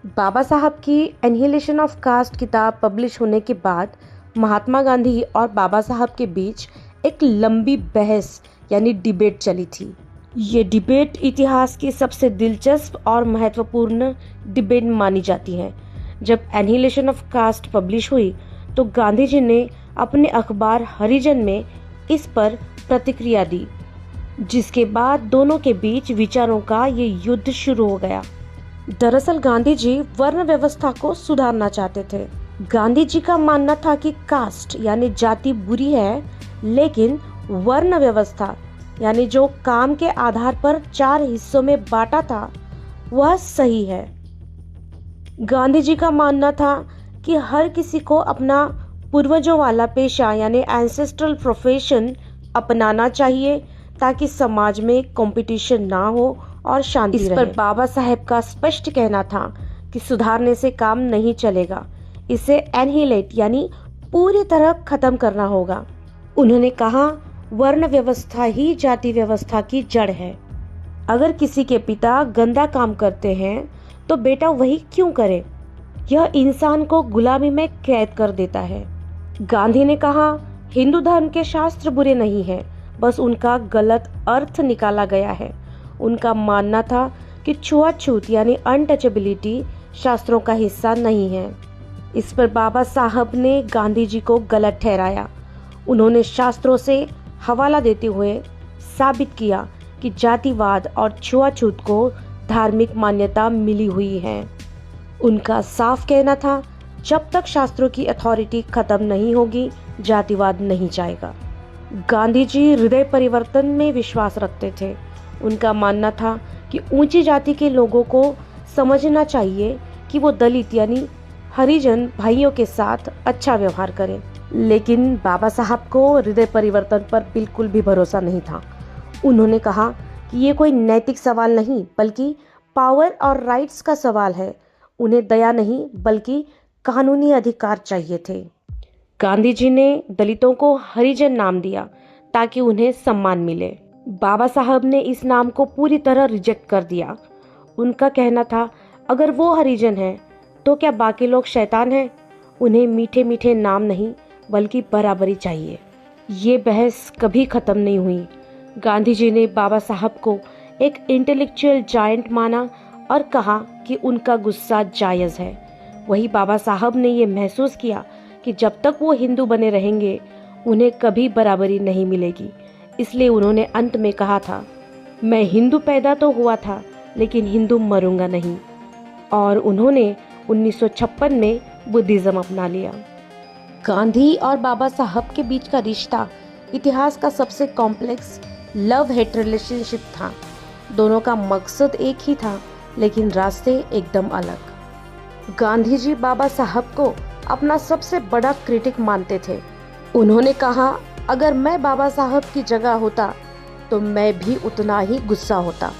बाबा साहब की annihilation of cast किताब पब्लिश होने के बाद महात्मा गांधी और बाबा साहब के बीच एक लंबी बहस यानी डिबेट चली थी। ये डिबेट इतिहास की सबसे दिलचस्प और महत्वपूर्ण डिबेट मानी जाती है। जब एनिहिलेशन ऑफ कास्ट पब्लिश हुई तो गांधी जी ने अपने अखबार हरिजन में इस पर प्रतिक्रिया दी, जिसके बाद दोनों के बीच विचारों का ये युद्ध शुरू हो गया। दरअसल गांधी जी वर्ण व्यवस्था को सुधारना चाहते थे। गांधी जी का मानना था कि कास्ट यानी जाति बुरी है, लेकिन वर्ण व्यवस्था यानी जो काम के आधार पर 4 हिस्सों में बांटा था वह सही है। गांधी जी का मानना था कि हर किसी को अपना पूर्वजों वाला पेशा यानी एंसेस्ट्रल प्रोफेशन अपनाना चाहिए ताकि समाज में कंपटीशन ना हो और शांति रहे। इस पर बाबा साहेब का स्पष्ट कहना था कि सुधारने से काम नहीं चलेगा, इसे एनिहिलेट यानी पूरी तरह खत्म करना होगा। उन्होंने कहा, वर्ण व्यवस्था ही जाति व्यवस्था की जड़ है। अगर किसी के पिता गंदा काम करते हैं तो बेटा वही क्यों करे? यह इंसान को गुलामी में कैद कर देता है। गांधी ने कहा, हिंदू धर्म के शास्त्र बुरे नहीं हैं, बस उनका गलत अर्थ निकाला गया है। उनका मानना था कि छुआछूत यानी अनटचेबिलिटी शास्त्रों का हिस्सा नहीं है। इस पर बाबा साहब ने गांधी जी को गलत ठहराया। उन्होंने शास्त्रों से हवाला देते हुए साबित किया कि जातिवाद और छुआछूत को धार्मिक मान्यता मिली हुई है। उनका साफ कहना था, जब तक शास्त्रों की अथॉरिटी खत्म नहीं होगी, जातिवाद नहीं जाएगा। गांधी जी हृदय परिवर्तन में विश्वास रखते थे। उनका मानना था कि ऊंची जाति के लोगों को समझना चाहिए कि वो दलित यानी हरिजन भाइयों के साथ अच्छा व्यवहार करें। लेकिन बाबा साहब को हृदय परिवर्तन पर बिल्कुल भी भरोसा नहीं था। उन्होंने कहा कि ये कोई नैतिक सवाल नहीं बल्कि पावर और राइट्स का सवाल है। उन्हें दया नहीं बल्कि कानूनी अधिकार चाहिए थे। गांधी जी ने दलितों को हरिजन नाम दिया ताकि उन्हें सम्मान मिले। बाबा साहब ने इस नाम को पूरी तरह रिजेक्ट कर दिया। उनका कहना था, अगर वो हरिजन हैं तो क्या बाकी लोग शैतान हैं? उन्हें मीठे मीठे नाम नहीं बल्कि बराबरी चाहिए। ये बहस कभी खत्म नहीं हुई। गांधी जी ने बाबा साहब को एक इंटेलेक्चुअल जायंट माना और कहा कि उनका गुस्सा जायज़ है। वही बाबा साहब ने ये महसूस किया कि जब तक वो हिंदू बने रहेंगे उन्हें कभी बराबरी नहीं मिलेगी। इसलिए उन्होंने अंत में कहा था, मैं हिंदू पैदा तो हुआ था लेकिन हिंदू मरूंगा नहीं। और उन्होंने 1956 में बुद्धिज्म अपना लिया। गांधी और बाबा साहब के बीच का रिश्ता इतिहास का सबसे कॉम्प्लेक्स लव हेट रिलेशनशिप था। दोनों का मकसद एक ही था लेकिन रास्ते एकदम अलग। गांधी जी बाबा साहब को अपना सबसे बड़ा क्रिटिक मानते थे। उन्होंने कहा, अगर मैं बाबा साहब की जगह होता तो मैं भी उतना ही गुस्सा होता।